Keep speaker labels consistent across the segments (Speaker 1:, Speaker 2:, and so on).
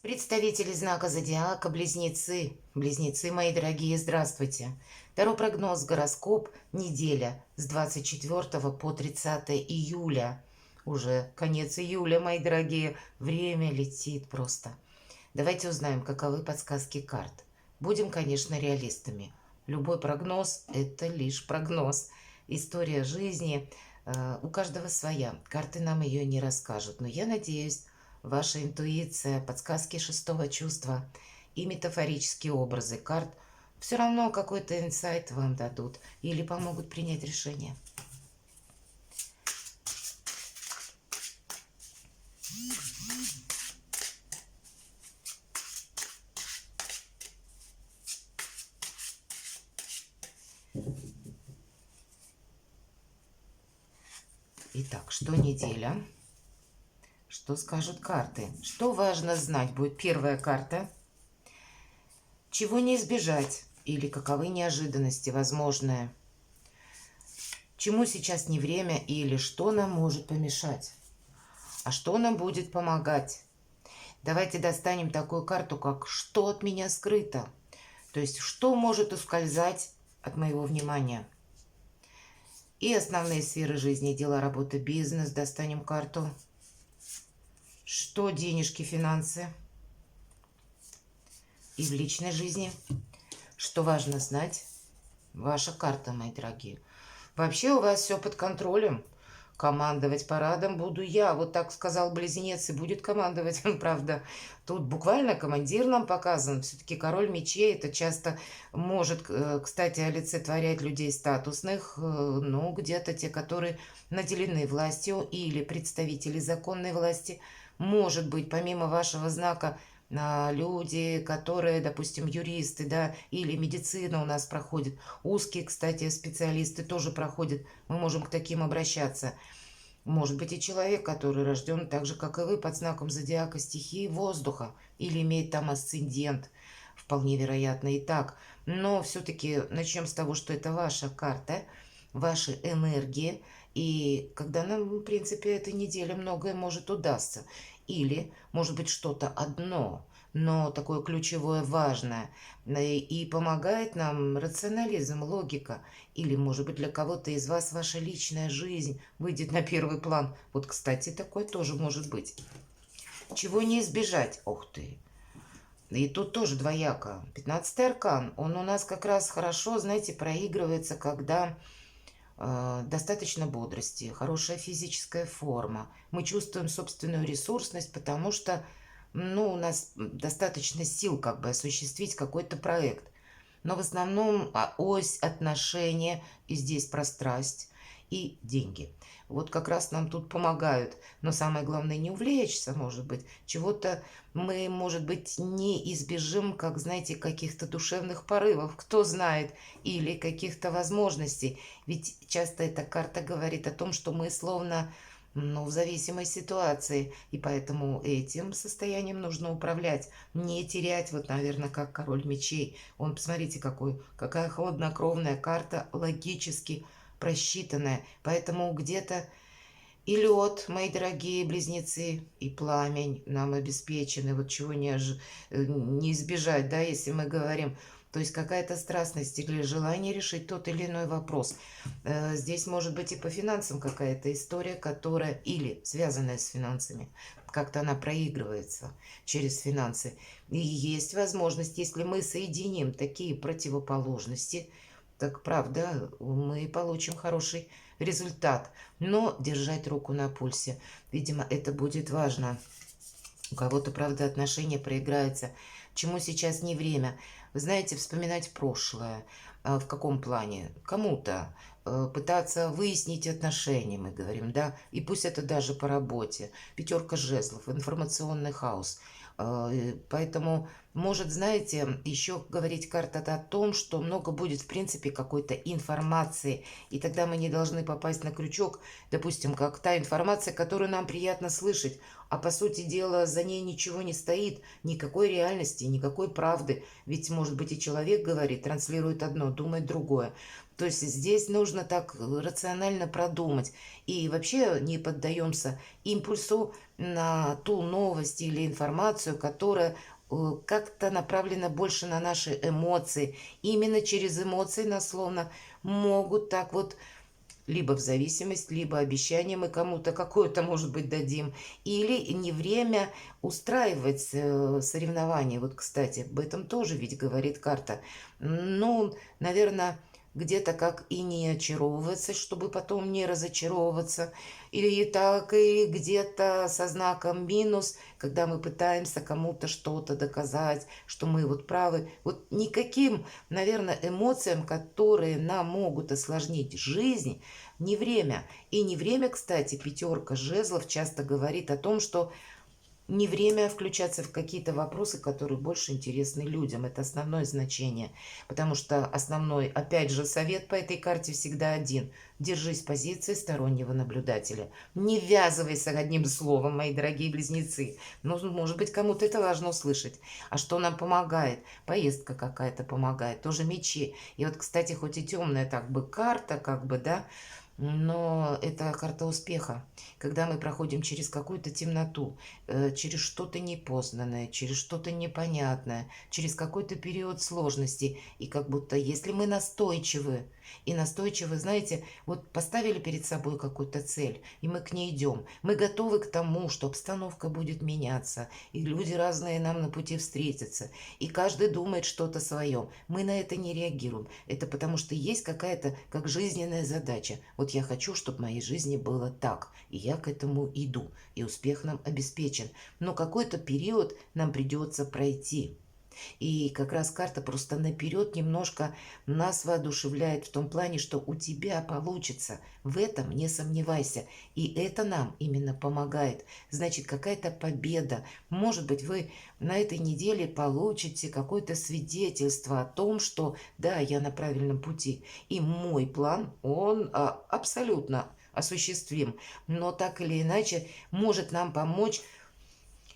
Speaker 1: Представители знака зодиака Близнецы. Близнецы, мои дорогие, здравствуйте. Таро прогноз гороскоп неделя с 24 по 30 июля. Уже конец июля, мои дорогие. Время летит просто. Давайте узнаем, каковы подсказки карт. Будем, конечно, реалистами. Любой прогноз– это лишь прогноз. История жизни у каждого своя. Карты нам ее не расскажут. Но я надеюсь, ваша интуиция, подсказки шестого чувства и метафорические образы карт все равно какой-то инсайт вам дадут или помогут принять решение. Итак, что неделя? Что скажут карты? Что важно знать? Будет первая карта. Чего не избежать? Или каковы неожиданности возможные? Чему сейчас не время или что нам может помешать? А что нам будет помогать? Давайте достанем такую карту, как «Что от меня скрыто?». То есть, что может ускользать от моего внимания? И основные сферы жизни, дела, работа, бизнес. Достанем карту. Что денежки, финансы? И в личной жизни. Что важно знать? Ваша карта, мои дорогие. Вообще у вас все под контролем. Командовать парадом буду я. Вот так сказал Близнец и будет командовать. Правда, тут буквально командир нам показан. Все-таки король мечей это часто может, кстати, олицетворять людей статусных. Ну, где-то те, которые наделены властью или представители законной власти. Может быть, помимо вашего знака, люди, которые, допустим, юристы, да, или медицина у нас проходит. Узкие, кстати, специалисты тоже проходят. Мы можем к таким обращаться. Может быть и человек, который рожден так же, как и вы, под знаком зодиака стихии воздуха. Или имеет там асцендент. Вполне вероятно и так. Но все-таки начнем с того, что это ваша карта, ваши энергии. И когда нам, в принципе, этой неделе многое может удастся. Или, может быть, что-то одно, но такое ключевое, важное. И помогает нам рационализм, логика. Или, может быть, для кого-то из вас ваша личная жизнь выйдет на первый план. Вот, кстати, такое тоже может быть. Чего не избежать? Ух ты! И тут тоже двояко. 15-й аркан, он у нас как раз хорошо, знаете, проигрывается, когда достаточно бодрости, хорошая физическая форма. Мы чувствуем собственную ресурсность, потому что ну, у нас достаточно сил как бы осуществить какой-то проект. Но в основном ось отношения, и здесь про страсть, и деньги. Вот как раз нам тут помогают. Но самое главное не увлечься, может быть. Чего-то мы, может быть, не избежим, как, знаете, каких-то душевных порывов, кто знает, или каких-то возможностей. Ведь часто эта карта говорит о том, что мы словно ну, в зависимой ситуации, и поэтому этим состоянием нужно управлять, не терять, вот, наверное, как король мечей. Он, посмотрите, какая хладнокровная карта, логически просчитанная. Поэтому где-то и лед, мои дорогие близнецы, и пламень нам обеспечены, вот чего не избежать, да, если мы говорим. То есть какая-то страстность или желание решить тот или иной вопрос. Здесь может быть и по финансам какая-то история, которая или связанная с финансами, как-то она проигрывается через финансы. И есть возможность, если мы соединим такие противоположности, так правда, мы получим хороший результат. Но держать руку на пульсе, видимо, это будет важно. У кого-то, правда, отношения проиграются. Чему сейчас не время? Вы знаете, вспоминать прошлое. В каком плане? Кому-то пытаться выяснить отношения, мы говорим, да, и пусть это даже по работе. Пятерка жезлов, информационный хаос. Поэтому, может, знаете, еще говорить карта о том, что много будет, в принципе, какой-то информации, и тогда мы не должны попасть на крючок, допустим, как та информация, которую нам приятно слышать, а по сути дела за ней ничего не стоит, никакой реальности, никакой правды. Ведь, может быть, и человек говорит, транслирует одно, думает другое. То есть здесь нужно так рационально продумать. И вообще не поддаемся импульсу на ту новость или информацию, которая как-то направлена больше на наши эмоции. И именно через эмоции нас словно могут так вот либо в зависимость, либо обещание мы кому-то какое-то, может быть, дадим, или не время устраивать соревнования. Вот, кстати, об этом тоже ведь говорит карта. Ну, наверное, где-то как и не очаровываться, чтобы потом не разочаровываться, или так и где-то со знаком минус, когда мы пытаемся кому-то что-то доказать, что мы вот правы. Вот никаким, наверное, эмоциям, которые нам могут осложнить жизнь, не время. И не время, кстати, пятерка жезлов часто говорит о том, что не время включаться в какие-то вопросы, которые больше интересны людям. Это основное значение. Потому что основной, опять же, совет по этой карте всегда один. Держись позиции стороннего наблюдателя. Не ввязывайся одним словом, мои дорогие близнецы. Ну, может быть, кому-то это важно услышать. А что нам помогает? Поездка какая-то помогает. Тоже мечи. И вот, кстати, хоть и темная так бы карта, как бы, да, но это карта успеха, когда мы проходим через какую-то темноту, через что-то непознанное, через что-то непонятное, через какой-то период сложности. И как будто, если мы настойчивы, и настойчивы, знаете, вот поставили перед собой какую-то цель, и мы к ней идем, мы готовы к тому, что обстановка будет меняться, и люди разные нам на пути встретятся, и каждый думает что-то свое. Мы на это не реагируем. Это потому что есть какая-то как жизненная задача. Вот я хочу, чтобы в моей жизни было так, и я к этому иду, и успех нам обеспечен. Но какой-то период нам придется пройти. И как раз карта просто наперед немножко нас воодушевляет в том плане, что у тебя получится. В этом не сомневайся. И это нам именно помогает. Значит, какая-то победа. Может быть, вы на этой неделе получите какое-то свидетельство о том, что да, я на правильном пути. И мой план, он абсолютно осуществим. Но так или иначе может нам помочь.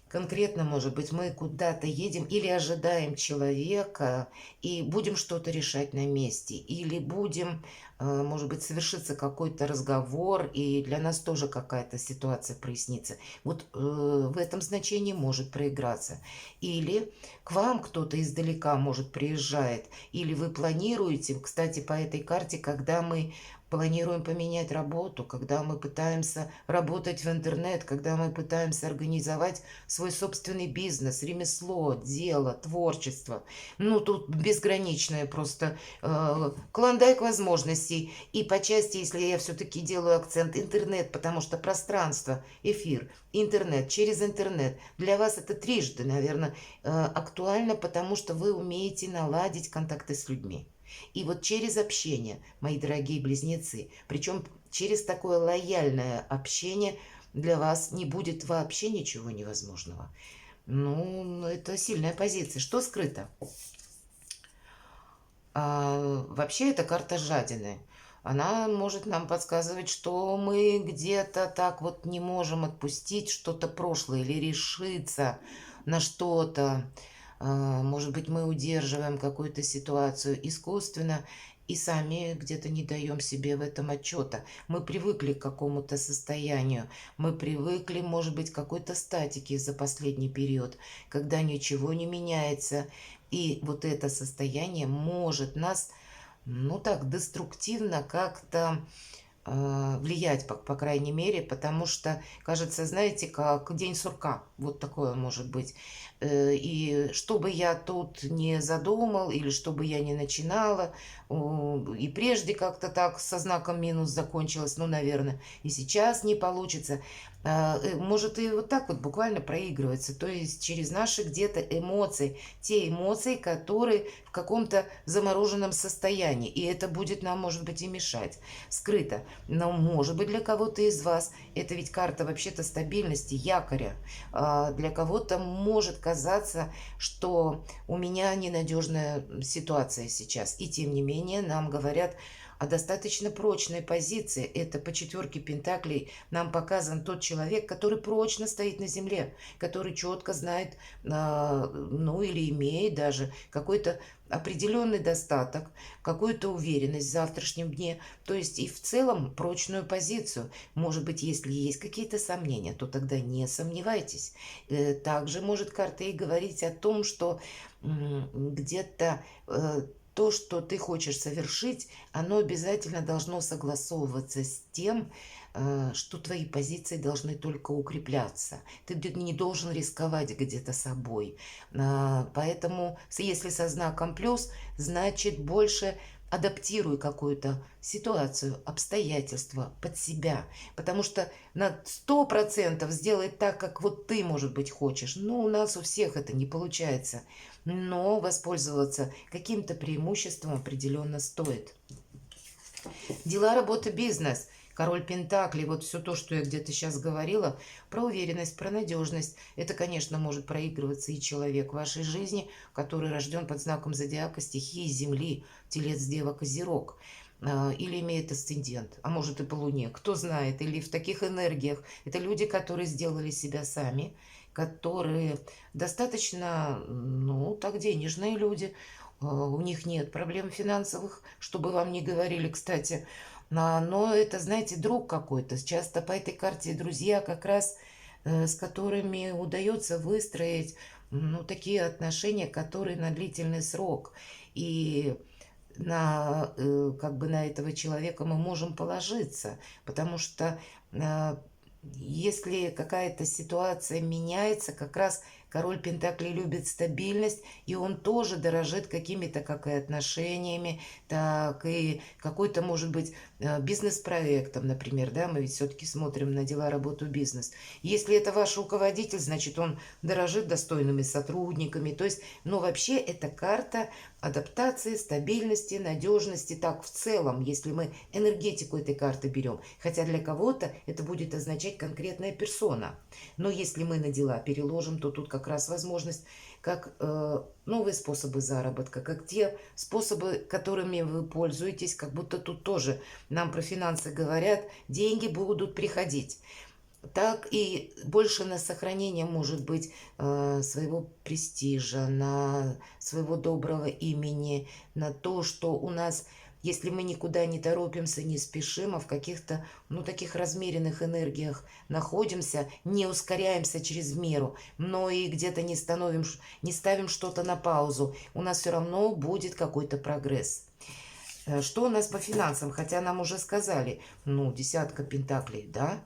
Speaker 1: Конкретно, может быть, мы куда-то едем или ожидаем человека и будем что-то решать на месте, или будем, может быть, совершится какой-то разговор, и для нас тоже какая-то ситуация прояснится. Вот в этом значении может проиграться. Или к вам кто-то издалека, может, приезжает, или вы планируете, кстати, по этой карте, когда мы планируем поменять работу, когда мы пытаемся работать в интернет, когда мы пытаемся организовать свой собственный бизнес, ремесло, дело, творчество. Ну, тут безграничное просто клондайк возможностей. И по части, если я все-таки делаю акцент, интернет, потому что пространство, эфир, интернет, через интернет. Для вас это трижды, наверное, актуально, потому что вы умеете наладить контакты с людьми. И вот через общение, мои дорогие близнецы, причем через такое лояльное общение для вас не будет вообще ничего невозможного. Ну, это сильная позиция. Что скрыто? Вообще, это карта жадины. Она может нам подсказывать, что мы где-то так вот не можем отпустить что-то прошлое или решиться на что-то. Может быть, мы удерживаем какую-то ситуацию искусственно и сами где-то не даем себе в этом отчета. Мы привыкли к какому-то состоянию, мы привыкли, может быть, к какой-то статике за последний период, когда ничего не меняется. И вот это состояние может нас, ну так, деструктивно как-то влиять, по крайней мере, потому что, кажется, знаете, как день сурка, вот такое может быть. И что бы я тут не задумал, или что бы я не начинала, и прежде как-то так со знаком минус закончилось, ну, наверное, и сейчас не получится. Может и вот так вот буквально проигрывается, то есть через наши где-то эмоции, те эмоции, которые в каком-то замороженном состоянии, и это будет нам, может быть, и мешать, скрыто. Но, может быть, для кого-то из вас, это ведь карта вообще-то стабильности, якоря, для кого-то может казаться, что у меня ненадежная ситуация сейчас, и тем не менее нам говорят а достаточно прочной позиции. Это по четверке пентаклей нам показан тот человек, который прочно стоит на земле, который четко знает, ну или имеет даже какой-то определенный достаток, какую-то уверенность в завтрашнем дне, то есть и в целом прочную позицию. Может быть, если есть какие-то сомнения, то тогда не сомневайтесь. Также может карта и говорить о том, что где-то то, что ты хочешь совершить, оно обязательно должно согласовываться с тем, что твои позиции должны только укрепляться. Ты не должен рисковать где-то собой. Поэтому, если со знаком плюс, значит больше адаптируй какую-то ситуацию, обстоятельства под себя. Потому что на 100% сделать так, как вот ты, может быть, хочешь. Ну, у нас у всех это не получается. Но воспользоваться каким-то преимуществом определенно стоит. Дела, работа, бизнес. Король Пентаклей, вот все то, что я где-то сейчас говорила, про уверенность, про надежность. Это, конечно, может проигрываться и человек в вашей жизни, который рожден под знаком зодиака стихии Земли, Телец, Дева, Козерог. Или имеет асцендент, а может и по Луне, кто знает, или в таких энергиях. Это люди, которые сделали себя сами, которые достаточно, ну, так денежные люди, у них нет проблем финансовых, чтобы вам не говорили, кстати. Но это, знаете, друг какой-то. Часто по этой карте друзья как раз, с которыми удается выстроить, ну, такие отношения, которые на длительный срок. И как бы на этого человека мы можем положиться, потому что если какая-то ситуация меняется, как раз король Пентаклей любит стабильность, и он тоже дорожит какими-то как и отношениями, так и какой-то, может быть, бизнес-проектом, например, да, мы ведь все-таки смотрим на дела, работу, бизнес. Если это ваш руководитель, значит, он дорожит достойными сотрудниками, то есть, ну, вообще, это карта адаптации, стабильности, надежности, так в целом, если мы энергетику этой карты берем. Хотя для кого-то это будет означать конкретная персона. Но если мы на дела переложим, то тут как раз возможность, как новые способы заработка, как те способы, которыми вы пользуетесь, как будто тут тоже нам про финансы говорят, деньги будут приходить. Так и больше на сохранение, может быть, своего престижа, на своего доброго имени, на то, что у нас, если мы никуда не торопимся, не спешим, а в каких-то, ну, таких размеренных энергиях находимся, не ускоряемся через меру, но и где-то не ставим что-то на паузу, у нас все равно будет какой-то прогресс. Что у нас по финансам? Хотя нам уже сказали, ну, десятка пентаклей, да?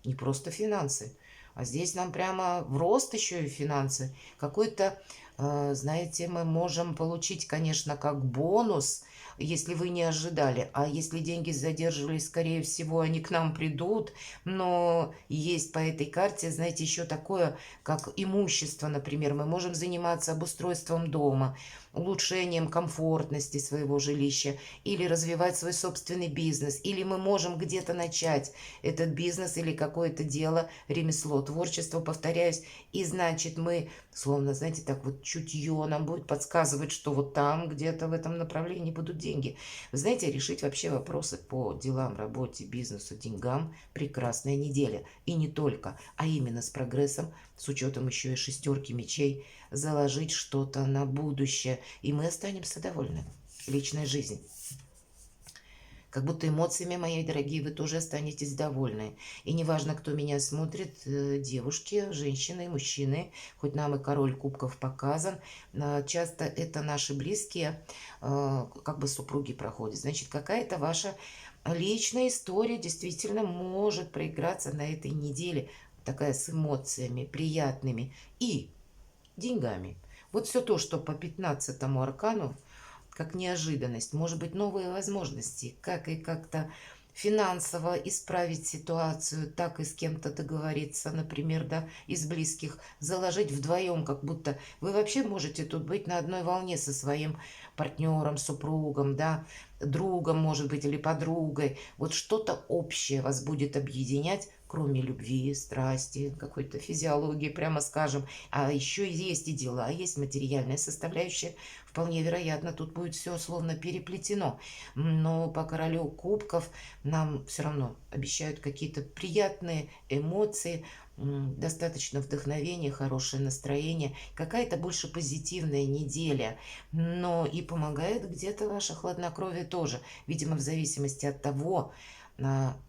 Speaker 1: Не просто финансы, а здесь нам прямо в рост еще и финансы. Какой-то, знаете, мы можем получить, конечно, как бонус, если вы не ожидали. А если деньги задерживались, скорее всего, они к нам придут. Но есть по этой карте, знаете, еще такое, как имущество, например. Мы можем заниматься обустройством дома, улучшением комфортности своего жилища, или развивать свой собственный бизнес, или мы можем где-то начать этот бизнес или какое-то дело, ремесло, творчество, повторяюсь, и значит мы, словно, знаете, так вот чутье нам будет подсказывать, что вот там где-то в этом направлении будут деньги. Вы знаете, решить вообще вопросы по делам, работе, бизнесу, деньгам прекрасная неделя. И не только, а именно с прогрессом, с учетом еще и шестерки мечей, заложить что-то на будущее, и мы останемся довольны. Личная жизнь. Как будто эмоциями, мои дорогие, вы тоже останетесь довольны. И неважно, кто меня смотрит, девушки, женщины, мужчины, хоть нам и король кубков показан, часто это наши близкие, как бы супруги проходят. Значит, какая-то ваша личная история действительно может проиграться на этой неделе, такая с эмоциями приятными и деньгами. Вот все то, что по 15-му аркану, как неожиданность, может быть, новые возможности, как и как-то финансово исправить ситуацию, так и с кем-то договориться, например, да, из близких, заложить вдвоем, как будто вы вообще можете тут быть на одной волне со своим партнером, супругом, да, другом, может быть, или подругой. Вот что-то общее вас будет объединять, кроме любви, страсти, какой-то физиологии, прямо скажем. А еще есть и дела, есть материальная составляющая. Вполне вероятно, тут будет все словно переплетено. Но по королю кубков нам все равно обещают какие-то приятные эмоции, достаточно вдохновения, хорошее настроение, какая-то больше позитивная неделя. Но и помогает где-то ваше хладнокровие тоже. Видимо, в зависимости от того,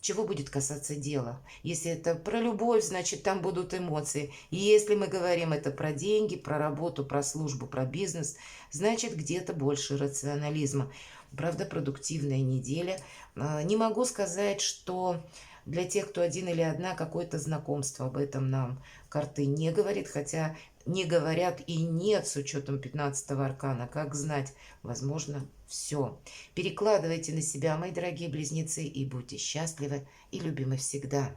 Speaker 1: чего будет касаться дела. Если это про любовь, значит, там будут эмоции. И если мы говорим это про деньги, про работу, про службу, про бизнес, значит, где-то больше рационализма. Правда, продуктивная неделя. Не могу сказать, что для тех, кто один или одна, какое-то знакомство об этом нам карты не говорит, хотя не говорят и нет с учетом 15-го аркана. Как знать? Возможно, все. Перекладывайте на себя, мои дорогие близнецы, и будьте счастливы и любимы всегда.